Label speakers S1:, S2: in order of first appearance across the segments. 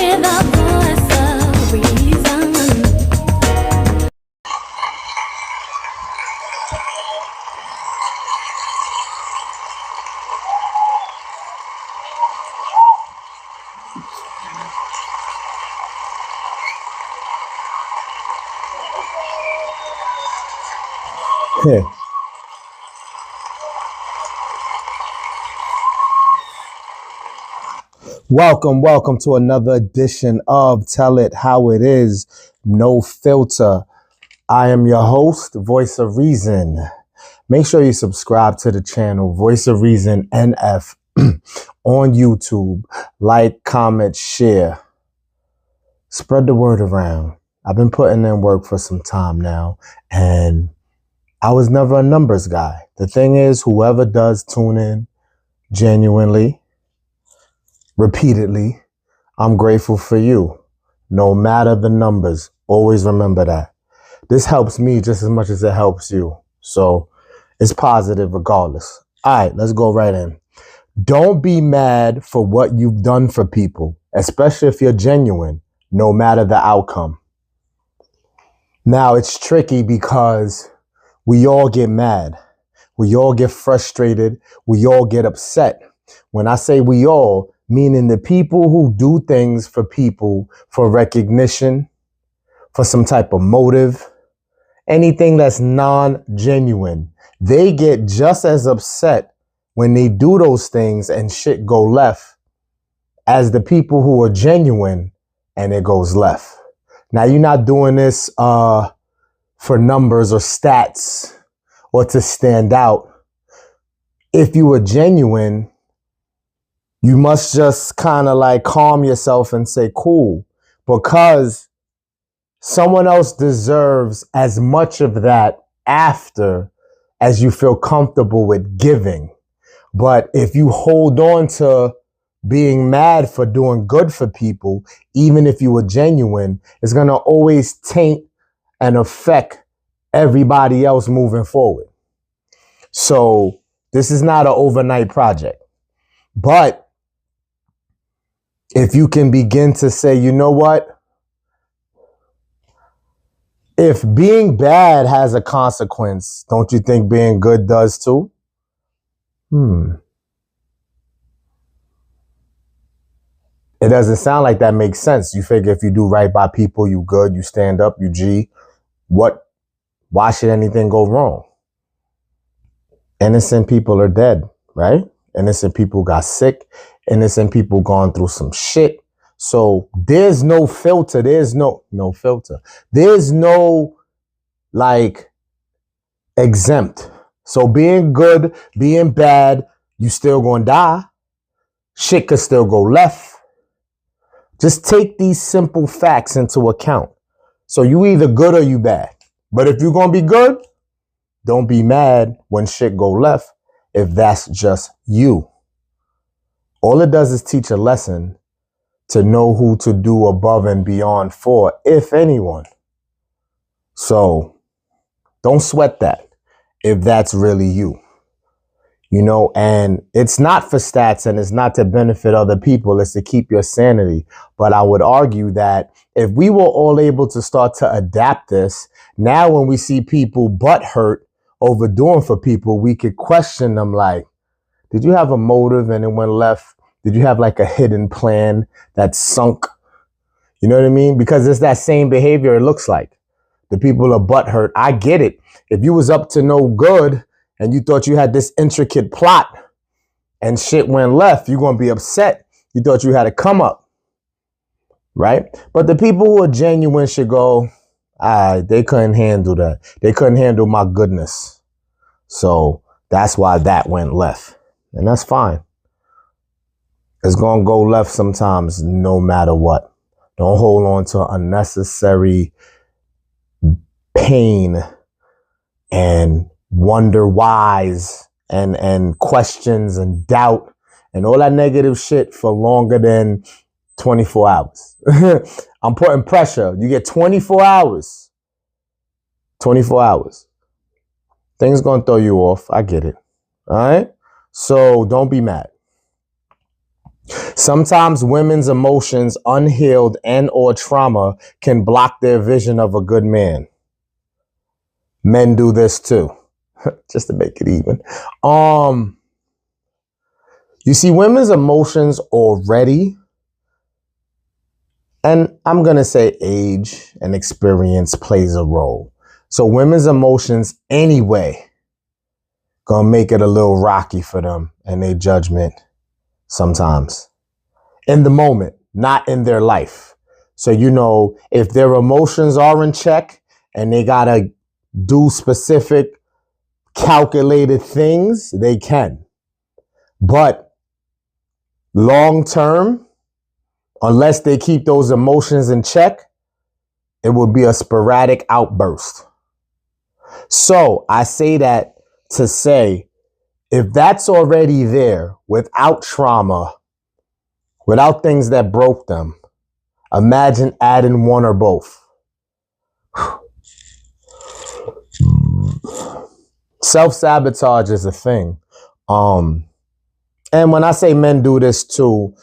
S1: hear the voice of reason.
S2: Welcome to another edition of Tell It How It Is, No Filter. I am your host, Voice of Reason. Make sure you subscribe to the channel, Voice of Reason NF, on YouTube. Like, comment, share. Spread the word around. I've been putting in work for some time now, and I was never a numbers guy. The thing is, whoever does tune in genuinely, repeatedly, I'm grateful for you. No matter the numbers, always remember that. This helps me just as much as it helps you. So it's positive regardless. All right, let's go right in. Don't be mad for what you've done for people, especially if you're genuine, no matter the outcome. Now, it's tricky because we all get mad. We all get frustrated. We all get upset. When I say we all, meaning the people who do things for people for recognition, for some type of motive, anything that's non-genuine, they get just as upset when they do those things and shit go left as the people who are genuine and it goes left. Now, you're not doing this for numbers or stats or to stand out. If you were genuine, you must just kind of like calm yourself and say, cool, because someone else deserves as much of that after as you feel comfortable with giving. But if you hold on to being mad for doing good for people, even if you were genuine, it's going to always taint and affect everybody else moving forward. So this is not an overnight project. But if you can begin to say, you know what? If being bad has a consequence, don't you think being good does too? It doesn't sound like that makes sense. You figure if you do right by people, you good, you stand up, you G. Why should anything go wrong? Innocent people are dead, right? Innocent people got sick. Innocent people gone through some shit. So there's no filter. There's no filter. There's no like exempt. So being good, being bad, you still gonna die. Shit could still go left. Just take these simple facts into account. So you either good or you bad. But if you're gonna be good, don't be mad when shit go left if that's just you. All it does is teach a lesson to know who to do above and beyond for, if anyone. So don't sweat that if that's really you. You know, and it's not for stats and it's not to benefit other people. It's to keep your sanity. But I would argue that if we were all able to start to adapt this, now when we see people butt hurt over doing for people, we could question them like, did you have a motive and it went left? Did you have like a hidden plan that sunk? You know what I mean? Because it's that same behavior it looks like. The people are butthurt. I get it. If you was up to no good and you thought you had this intricate plot and shit went left, you're going to be upset. You thought you had a come up, right? But the people who are genuine should go, they couldn't handle that. They couldn't handle my goodness. So that's why that went left. And that's fine. It's going to go left sometimes, no matter what. Don't hold on to unnecessary pain and wonder whys and questions and doubt and all that negative shit for longer than 24 hours. I'm putting pressure. You get 24 hours. 24 hours. Things going to throw you off. I get it. All right? So don't be mad. Sometimes women's emotions, unhealed and or trauma, can block their vision of a good man. Men do this too, just to make it even. You see, women's emotions already, and I'm going to say age and experience plays a role. So women's emotions anyway gonna make it a little rocky for them and their judgment sometimes. In the moment, not in their life. So, if their emotions are in check and they gotta do specific calculated things, they can. But long term, unless they keep those emotions in check, it would be a sporadic outburst. So I say that to say, if that's already there without trauma, without things that broke them, imagine adding one or both. Self-sabotage is a thing. And when I say men do this too,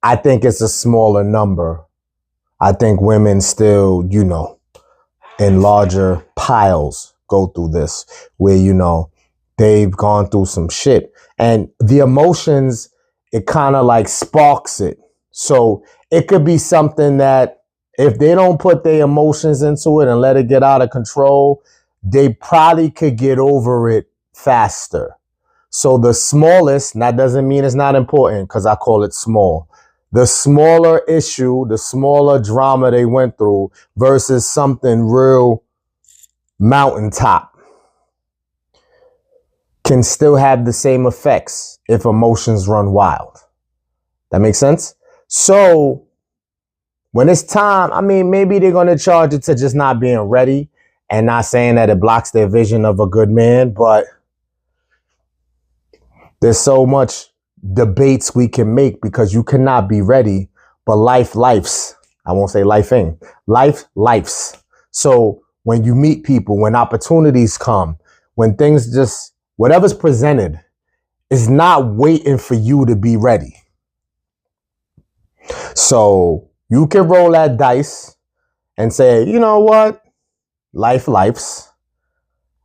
S2: I think it's a smaller number. I think women still, in larger piles go through this, where, they've gone through some shit. And the emotions, it kind of like sparks it. So it could be something that if they don't put their emotions into it and let it get out of control, they probably could get over it faster. So the smallest, and that doesn't mean it's not important because I call it small. The smaller issue, the smaller drama they went through versus something real mountaintop can still have the same effects if emotions run wild. That makes sense? So when it's time, maybe they're going to charge it to just not being ready and not saying that it blocks their vision of a good man, but there's so much debates we can make because you cannot be ready, but lifes. I won't say lifing. Lifes. So when you meet people, when opportunities come, when things just, whatever's presented is not waiting for you to be ready. So you can roll that dice and say, you know what? Lifes.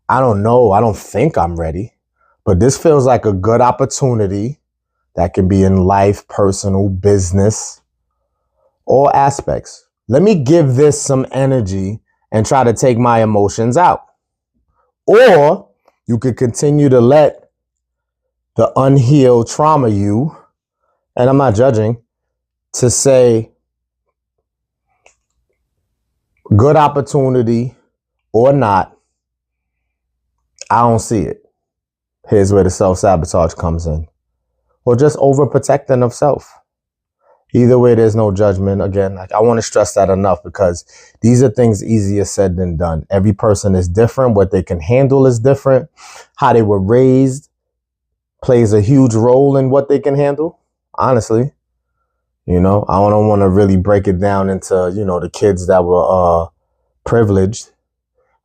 S2: I don't know. I don't think I'm ready, but this feels like a good opportunity that can be in life, personal, business, all aspects. Let me give this some energy and try to take my emotions out. Or you could continue to let the unhealed trauma you, and I'm not judging, to say good opportunity or not, I don't see it. Here's where the self-sabotage comes in. Or just overprotecting of self. Either way, there's no judgment. Again, I want to stress that enough because these are things easier said than done. Every person is different. What they can handle is different. How they were raised plays a huge role in what they can handle, honestly. I don't want to really break it down into, the kids that were privileged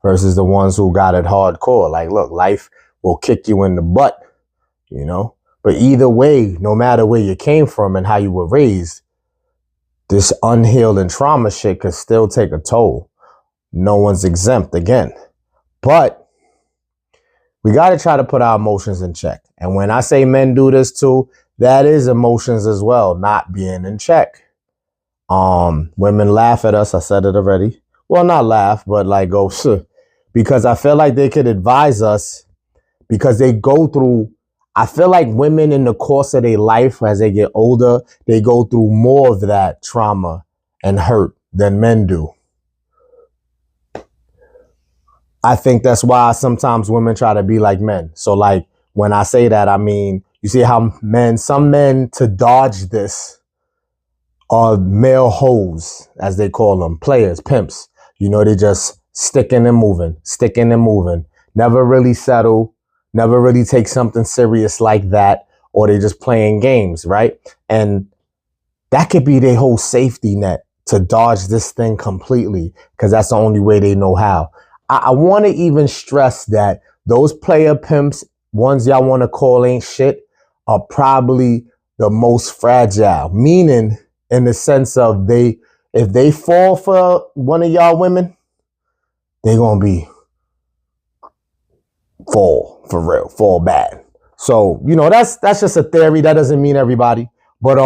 S2: versus the ones who got it hardcore. Like, look, life will kick you in the butt, But either way, no matter where you came from and how you were raised, this unhealed and trauma shit could still take a toll. No one's exempt again. But we got to try to put our emotions in check. And when I say men do this too, that is emotions as well, not being in check. Women laugh at us. I said it already. Well, not laugh, but like go, because I feel like they could advise us because they go through. I feel like women in the course of their life, as they get older, they go through more of that trauma and hurt than men do. I think that's why sometimes women try to be like men. So like when I say that, I mean, you see how some men to dodge this are male hoes, as they call them, players, pimps. They just sticking and moving, never really settle. Never really take something serious like that, or they just playing games, right? And that could be their whole safety net to dodge this thing completely because that's the only way they know how. I want to even stress that those player pimps, ones y'all want to call ain't shit, are probably the most fragile, meaning in the sense of if they fall for one of y'all women, they gonna be fall for real, fall bad. So, that's just a theory. That doesn't mean everybody. But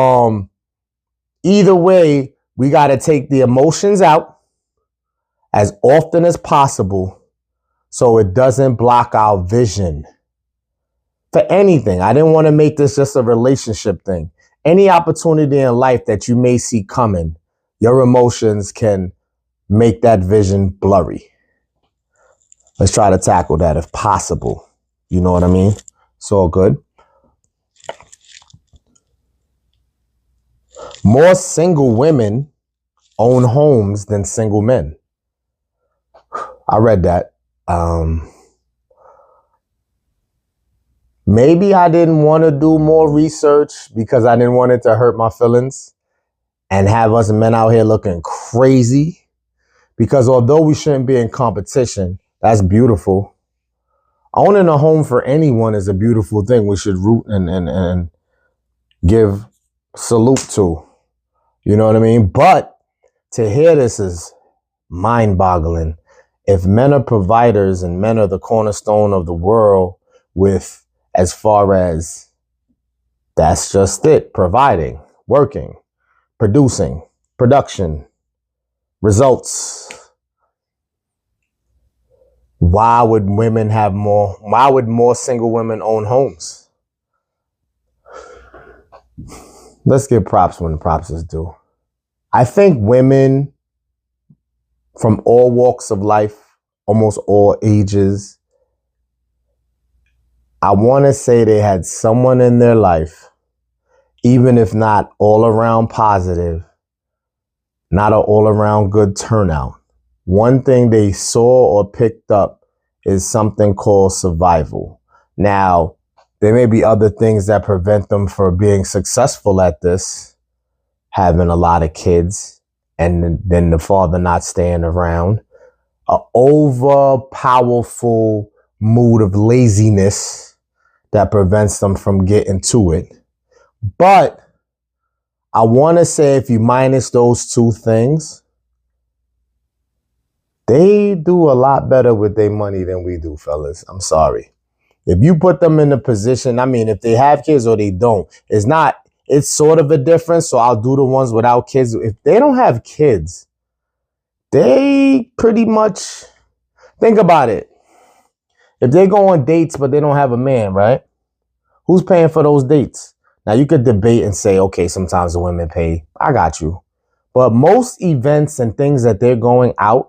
S2: either way, we gotta take the emotions out as often as possible so it doesn't block our vision for anything. I didn't want to make this just a relationship thing. Any opportunity in life that you may see coming, your emotions can make that vision blurry. Let's try to tackle that if possible. You know what I mean? It's all good. More single women own homes than single men. I read that. Maybe I didn't want to do more research because I didn't want it to hurt my feelings and have us men out here looking crazy. Because although we shouldn't be in competition, that's beautiful. Owning a home for anyone is a beautiful thing. We should root and give salute to. You know what I mean? But to hear this is mind-boggling. If men are providers and men are the cornerstone of the world with, as far as that's just it, providing, working, producing, production, results. Why would more single women own homes? Let's give props when props is due. I think women from all walks of life, almost all ages, I want to say they had someone in their life, even if not all around positive, not an all around good turnout. One thing they saw or picked up is something called survival. Now, there may be other things that prevent them from being successful at this, having a lot of kids, and then the father not staying around, an over powerful mood of laziness that prevents them from getting to it. But I want to say if you minus those two things, they do a lot better with their money than we do, fellas. I'm sorry. If you put them in a position, I mean, if they have kids or they don't, it's sort of a difference. So I'll do the ones without kids. If they don't have kids, they pretty much, think about it. If they go on dates, but they don't have a man, right? Who's paying for those dates? Now you could debate and say, okay, sometimes the women pay. I got you. But most events and things that they're going out,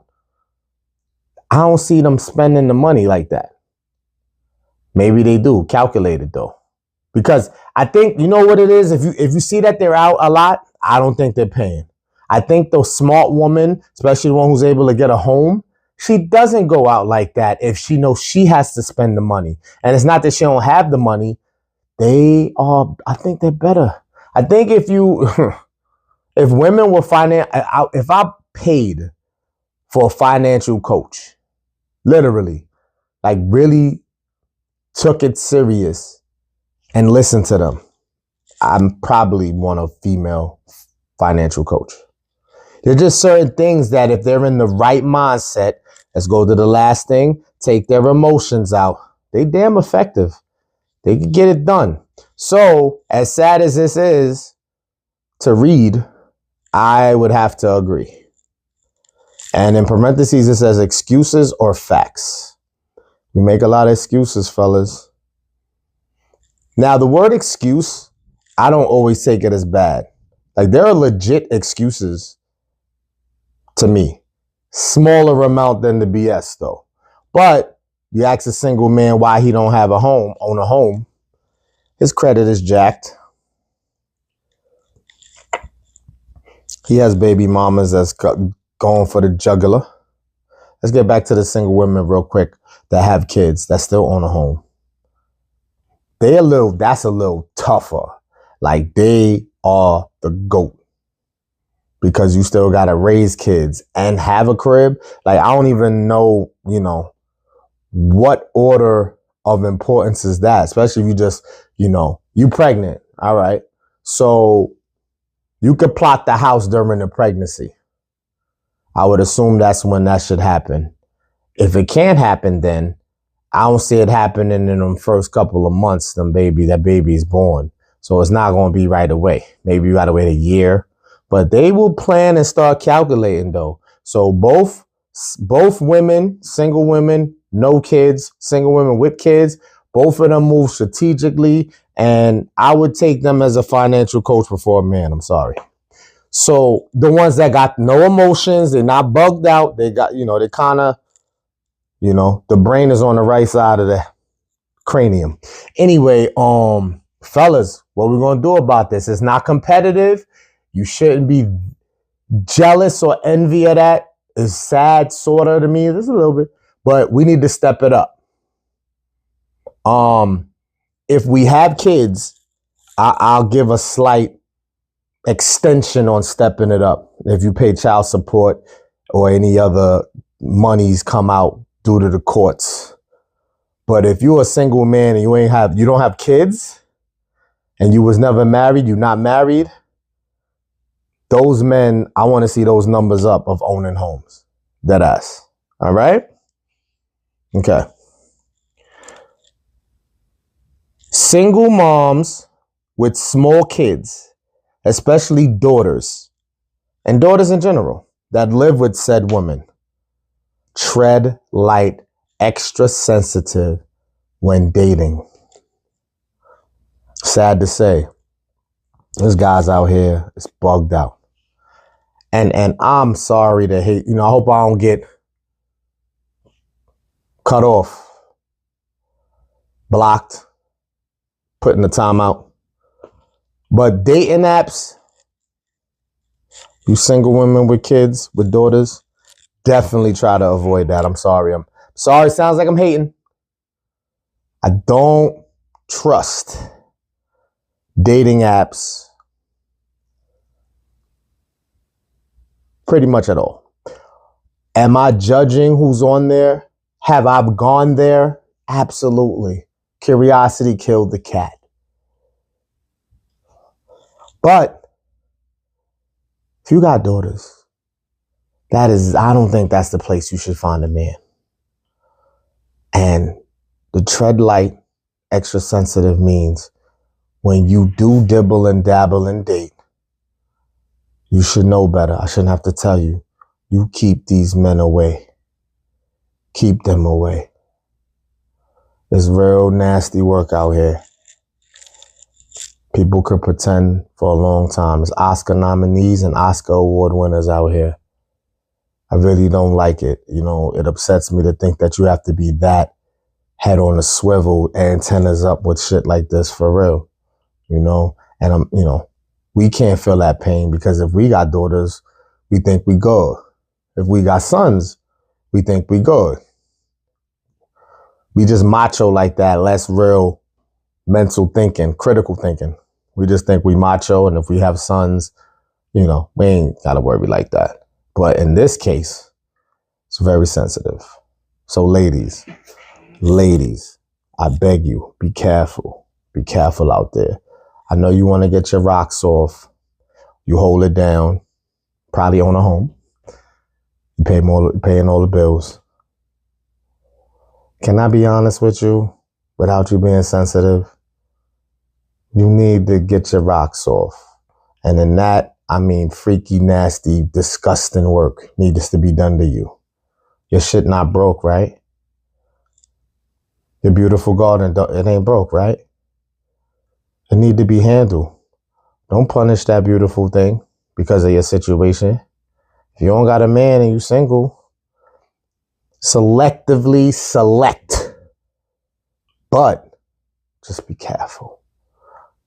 S2: I don't see them spending the money like that. Maybe they do, calculated though. Because I think, you know what it is? If you see that they're out a lot, I don't think they're paying. I think the smart woman, especially the one who's able to get a home, she doesn't go out like that if she knows she has to spend the money. And it's not that she don't have the money. I think they're better. I think if women were if I paid for a financial coach, literally, like really took it serious and listened to them, I'm probably want a female financial coach. There's just certain things that if they're in the right mindset, let's go to the last thing, take their emotions out. They damn effective. They can get it done. So, as sad as this is to read, I would have to agree. And in parentheses, it says excuses or facts. We make a lot of excuses, fellas. Now, the word excuse, I don't always take it as bad. Like, there are legit excuses to me. Smaller amount than the BS, though. But you ask a single man why he don't have own a home, his credit is jacked. He has baby mamas that's going for the jugular. Let's get back to the single women real quick that have kids that still own a home. That's a little tougher. Like, they are the GOAT. Because you still got to raise kids and have a crib. Like, I don't even know, what order of importance is that? Especially if you just, you pregnant. All right. So you could plot the house during the pregnancy. I would assume that's when that should happen. If it can't happen, then I don't see it happening in them first couple of months. That baby is born. So it's not going to be right away. Maybe you got to wait a year, but they will plan and start calculating though. So both women, single women, no kids, single women with kids, both of them move strategically. And I would take them as a financial coach before a man. I'm sorry. So the ones that got no emotions, they're not bugged out. They got, they kind of, the brain is on the right side of the cranium. Anyway, fellas, what we're going to do about this? It's not competitive. You shouldn't be jealous or envy of that. It's sad, sort of, to me. Just a little bit. But we need to step it up. If we have kids, I'll give a slight extension on stepping it up. If you pay child support or any other monies come out due to the courts. But if you're a single man and you don't have kids and you was never married, you're not married, those men, I want to see those numbers up of owning homes. Deadass. All right? Okay. Single moms with small kids, especially daughters, and daughters in general, that live with said women, tread light, extra sensitive when dating. Sad to say, there's guys out here, it's bugged out. And I'm sorry to hate, I hope I don't get cut off, blocked, put in the timeout. But dating apps, you single women with kids, with daughters, definitely try to avoid that. I'm sorry. Sounds like I'm hating. I don't trust dating apps pretty much at all. Am I judging who's on there? Have I gone there? Absolutely. Curiosity killed the cat. But if you got daughters, I don't think that's the place you should find a man. And the tread light, extra sensitive means when you do dibble and dabble and date, you should know better. I shouldn't have to tell you. You keep these men away. Keep them away. It's real nasty work out here. People could pretend for a long time. There's Oscar nominees and Oscar award winners out here. I really don't like it. It upsets me to think that you have to be that head on a swivel, antennas up with shit like this for real. And we can't feel that pain because if we got daughters, we think we good. If we got sons, we think we good. We just macho like that, less real mental thinking, critical thinking. We just think we macho, and if we have sons, we ain't got to worry like that. But in this case, it's very sensitive. So ladies, I beg you, be careful. Be careful out there. I know you want to get your rocks off. You hold it down, probably own a home. You paying all the bills. Can I be honest with you without you being sensitive? You need to get your rocks off. And in that, I mean freaky, nasty, disgusting work needs to be done to you. Your shit not broke, right? Your beautiful garden, it ain't broke, right? It need to be handled. Don't punish that beautiful thing because of your situation. If you don't got a man and you single, selectively select. But just be careful.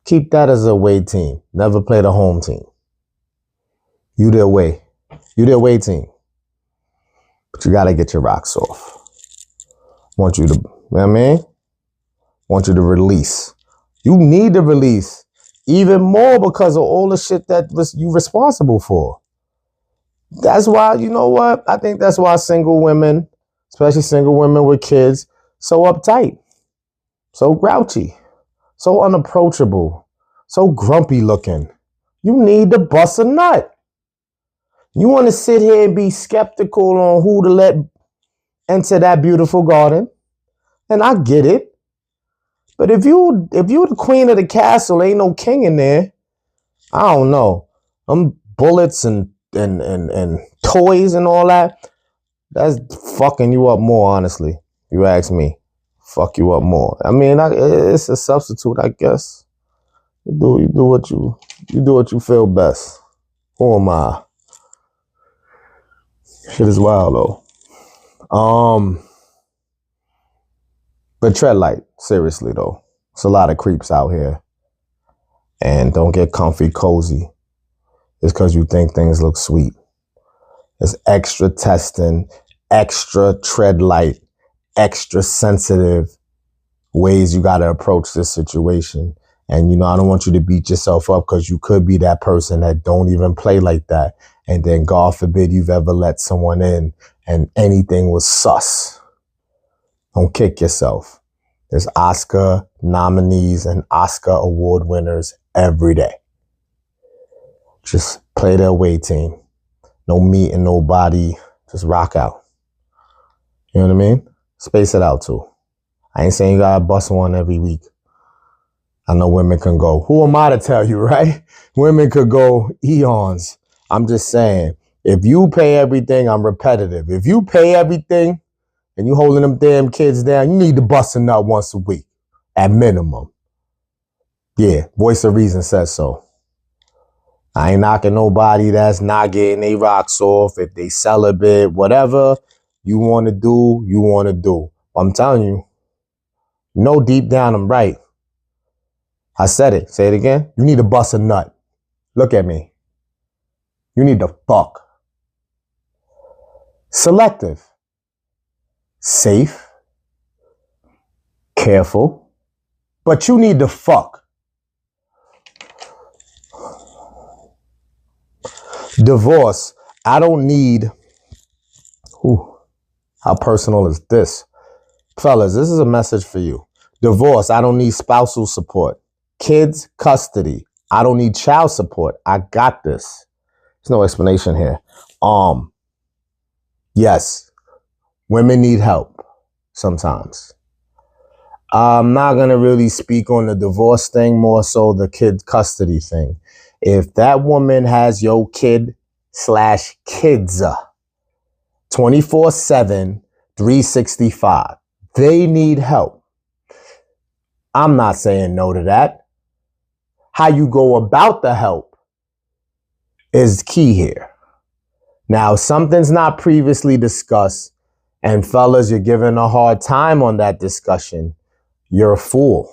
S2: Keep that as a away team. Never play the home team. You the away. You the away team. But you got to get your rocks off. Want you to, want you to release. You need to release even more because of all the shit that you responsible for. That's why, you know what? I think that's why single women, especially single women with kids, so uptight, so grouchy, so unapproachable, So grumpy looking. You need to bust a nut. You want to sit here and be skeptical on who to let enter that beautiful garden. And I get it. But if you the queen of the castle, ain't no king in there. I don't know. Bullets and toys and all that. That's fucking you up more, honestly. You ask me. Fuck you up more. I mean, it's a substitute, I guess. You do what you feel best. Who am I? Shit is wild though. But tread light, seriously though. It's a lot of creeps out here. And don't get comfy cozy. It's because you think things look sweet. It's extra testing, extra tread light, extra sensitive ways you got to approach this situation. And, I don't want you to beat yourself up because you could be that person that don't even play like that. And then, God forbid, you've ever let someone in and anything was sus. Don't kick yourself. There's Oscar nominees and Oscar award winners every day. Just play their way, team. No meeting nobody. Just rock out. You know what I mean? Space it out too. I ain't saying you gotta bust one every week. I know women can go. Who am I to tell you, right? Women could go eons. I'm just saying, if you pay everything, I'm repetitive. If you pay everything and you holding them damn kids down, you need to bust a nut once a week at minimum. Yeah, voice of reason says so. I ain't knocking nobody that's not getting their rocks off. If they celibate, whatever you want to do, you want to do. I'm telling you, deep down I'm right. I said it. Say it again. You need to bust a nut. Look at me. You need to fuck. Selective. Safe. Careful. But you need to fuck. Divorce. I don't need... how personal is this? Fellas, this is a message for you. Divorce. I don't need spousal support. Kids, custody. I don't need child support. I got this. There's no explanation here. Yes, women need help sometimes. I'm not going to really speak on the divorce thing, more so the kid custody thing. If that woman has your kid/kids 24/7, 365, they need help. I'm not saying no to that. How you go about the help is key here. Now, if something's not previously discussed, and fellas, you're given a hard time on that discussion, you're a fool.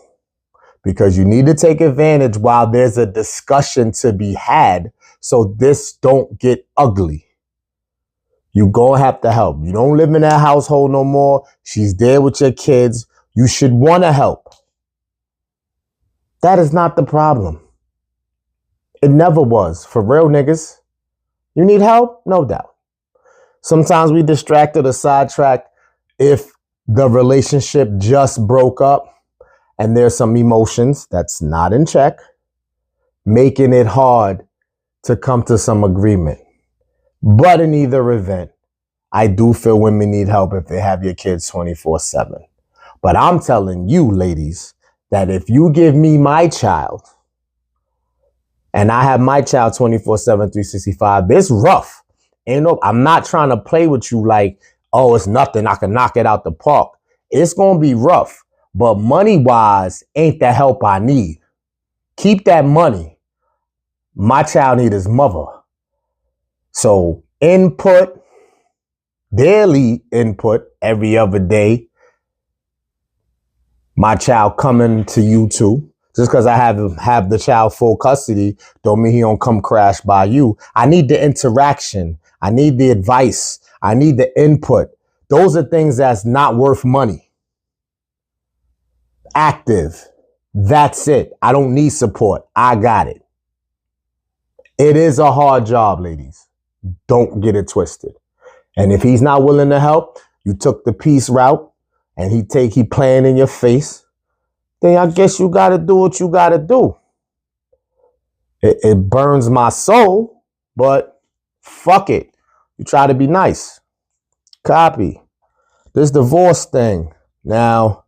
S2: Because you need to take advantage while there's a discussion to be had so this don't get ugly. You gonna have to help. You don't live in that household no more. She's there with your kids. You should want to help. That is not the problem. It never was. For real niggas. You need help? No doubt. Sometimes we distracted or sidetracked if the relationship just broke up and there's some emotions that's not in check, making it hard to come to some agreement. But in either event, I do feel women need help if they have your kids 24/7. But I'm telling you, ladies, that if you give me my child and I have my child 24/7, 365, it's rough. I'm not trying to play with you like, oh, it's nothing. I can knock it out the park. It's going to be rough. But money-wise, ain't the help I need. Keep that money. My child need his mother. So input, daily input every other day. My child coming to you too. Just because I have the child full custody don't mean he don't come crash by you. I need the interaction. I need the advice. I need the input. Those are things that's not worth money. Active. That's it. I don't need support. I got it. It is a hard job, ladies. Don't get it twisted. And if he's not willing to help, you took the peace route and he playing in your face, then I guess you got to do what you got to do. It burns my soul, but fuck it. You try to be nice. Copy. This divorce thing. Now,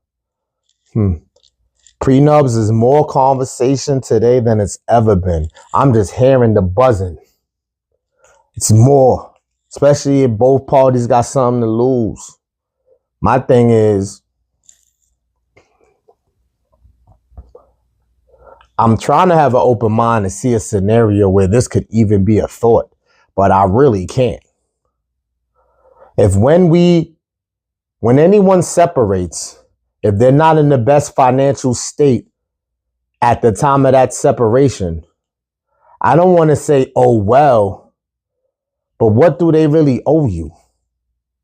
S2: prenubs is more conversation today than it's ever been. I'm just hearing the buzzing. It's more, especially if both parties got something to lose. My thing is, I'm trying to have an open mind to see a scenario where this could even be a thought, but I really can't. If when anyone separates, if they're not in the best financial state at the time of that separation, I don't want to say, oh, well, but what do they really owe you?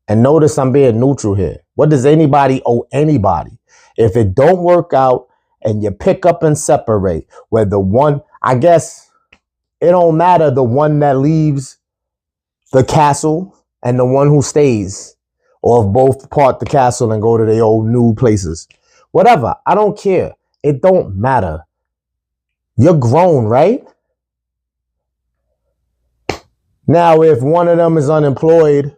S2: And notice I'm being neutral here. What does anybody owe anybody? If it don't work out and you pick up and separate, where the one, I guess it don't matter, the one that leaves the castle and the one who stays, or if both part the castle and go to their old new places. Whatever, I don't care. It don't matter. You're grown, right? Now, if one of them is unemployed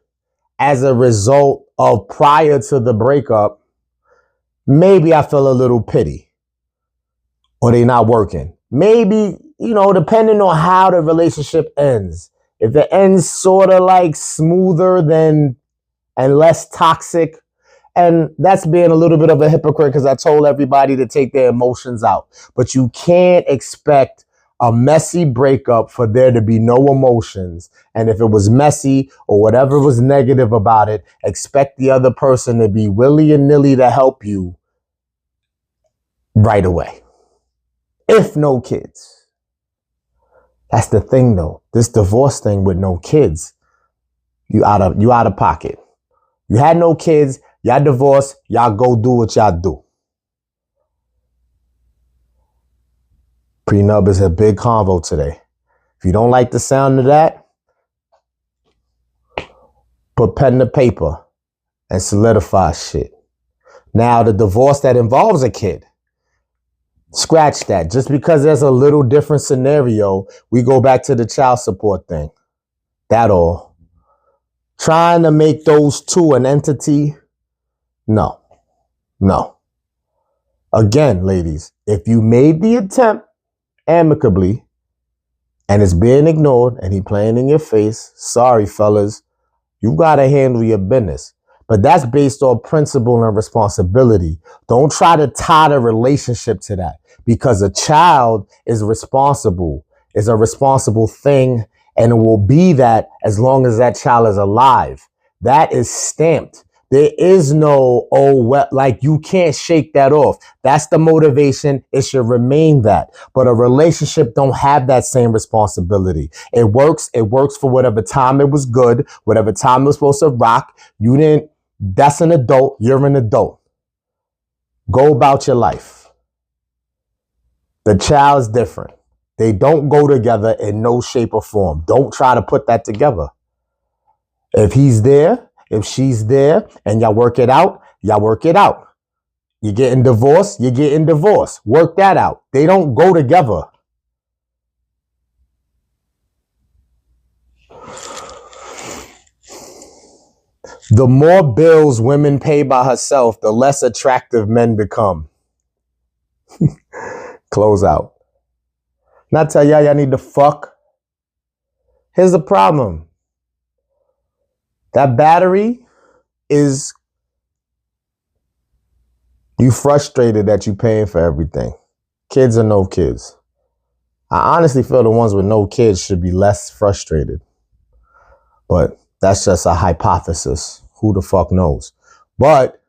S2: as a result of prior to the breakup, maybe I feel a little pity. Or they not working. Maybe, depending on how the relationship ends. If it ends sort of like smoother and less toxic, and that's being a little bit of a hypocrite because I told everybody to take their emotions out. But you can't expect a messy breakup for there to be no emotions. And if it was messy or whatever was negative about it, expect the other person to be willy and nilly to help you right away. If no kids. That's the thing though. This divorce thing with no kids, you out of pocket. You had no kids, y'all divorced, y'all go do what y'all do. Prenup is a big convo today. If you don't like the sound of that, put pen to paper and solidify shit. Now, the divorce that involves a kid, scratch that. Just because there's a little different scenario, we go back to the child support thing. That all. Trying to make those two an entity, no. Again, ladies, if you made the attempt amicably and it's being ignored and he playing in your face, sorry, fellas, you got to handle your business. But that's based on principle and responsibility. Don't try to tie the relationship to that, because a child is a responsible thing, and it will be that as long as that child is alive. That is stamped. There is no, you can't shake that off. That's the motivation. It should remain that. But a relationship don't have that same responsibility. It works for whatever time it was good, whatever time it was supposed to rock. That's an adult. You're an adult. Go about your life. The child's different. They don't go together in no shape or form. Don't try to put that together. If he's there, if she's there, and y'all work it out, y'all work it out. You're getting divorced, you're getting divorced. Work that out. They don't go together. The more bills women pay by herself, the less attractive men become. Close out. Not tell y'all need to fuck. Here's the problem. That battery is, you frustrated that you paying for everything. Kids or no kids. I honestly feel the ones with no kids should be less frustrated. But that's just a hypothesis. Who the fuck knows? But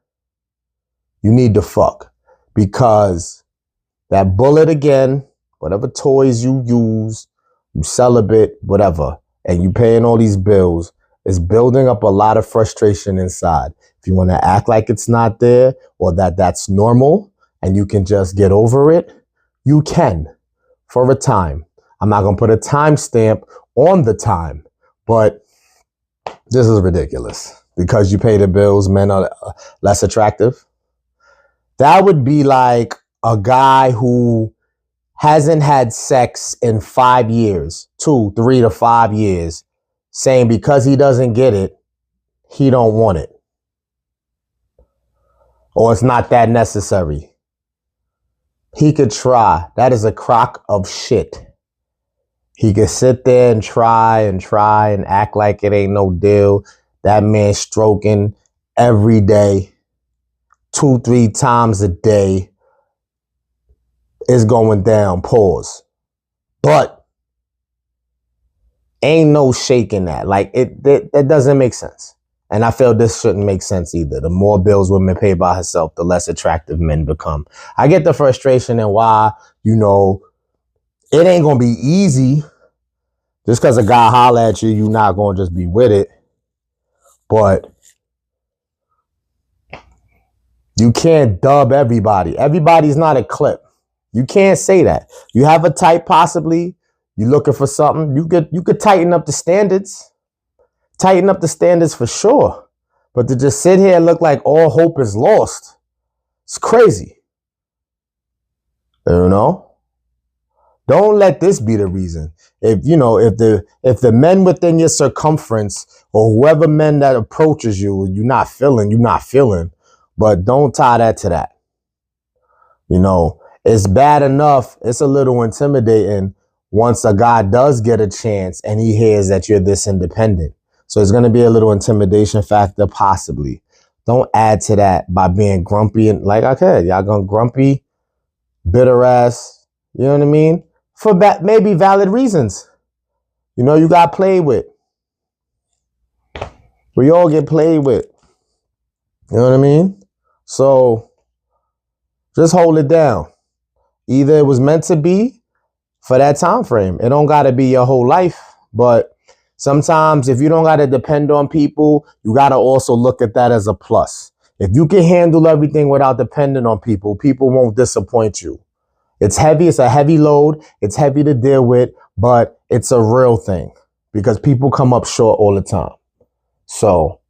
S2: you need to fuck, because that bullet again, whatever toys you use, you celibate, whatever, and you paying all these bills, is building up a lot of frustration inside. If you want to act like it's not there, or that's normal and you can just get over it, you can for a time. I'm not going to put a timestamp on the time, but this is ridiculous. Because you pay the bills, men are less attractive. That would be like a guy who hasn't had sex in 5 years, 2, 3 to 5 years, saying because he doesn't get it, he don't want it. Or it's not that necessary. He could try. That is a crock of shit. He could sit there and try and act like it ain't no deal. That man stroking every day, 2, 3 times a day is going down, pause. But ain't no shaking that. Like that doesn't make sense. And I feel this shouldn't make sense either. The more bills women pay by herself, the less attractive men become. I get the frustration and why, it ain't gonna be easy. Just because a guy holler at you, you're not gonna just be with it. But you can't dub everybody. Everybody's not a clip. You can't say that. You have a type possibly. You looking for something. You could tighten up the standards. Tighten up the standards for sure. But to just sit here and look like all hope is lost, it's crazy. Don't let this be the reason. If the men within your circumference or whoever men that approaches you, you're not feeling. But don't tie that to that. It's bad enough. It's a little intimidating once a guy does get a chance and he hears that you're this independent. So it's going to be a little intimidation factor, possibly. Don't add to that by being grumpy and like I said, y'all gonna grumpy, bitter ass. You know what I mean? For maybe valid reasons. You got played with. We all get played with. You know what I mean? So just hold it down. Either it was meant to be for that time frame. It don't got to be your whole life. But sometimes if you don't got to depend on people, you got to also look at that as a plus. If you can handle everything without depending on people, people won't disappoint you. It's heavy. It's a heavy load. It's heavy to deal with, but it's a real thing because people come up short all the time. So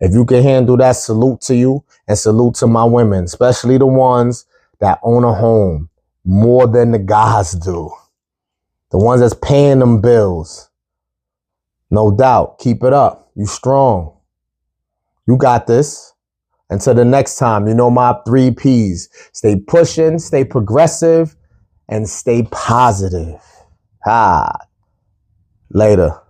S2: if you can handle that, salute to you and salute to my women, especially the ones that own a home more than the guys do. The ones that's paying them bills. No doubt. Keep it up. You strong. You got this. Until the next time, my 3 Ps. Stay pushing, stay progressive, and stay positive. Later.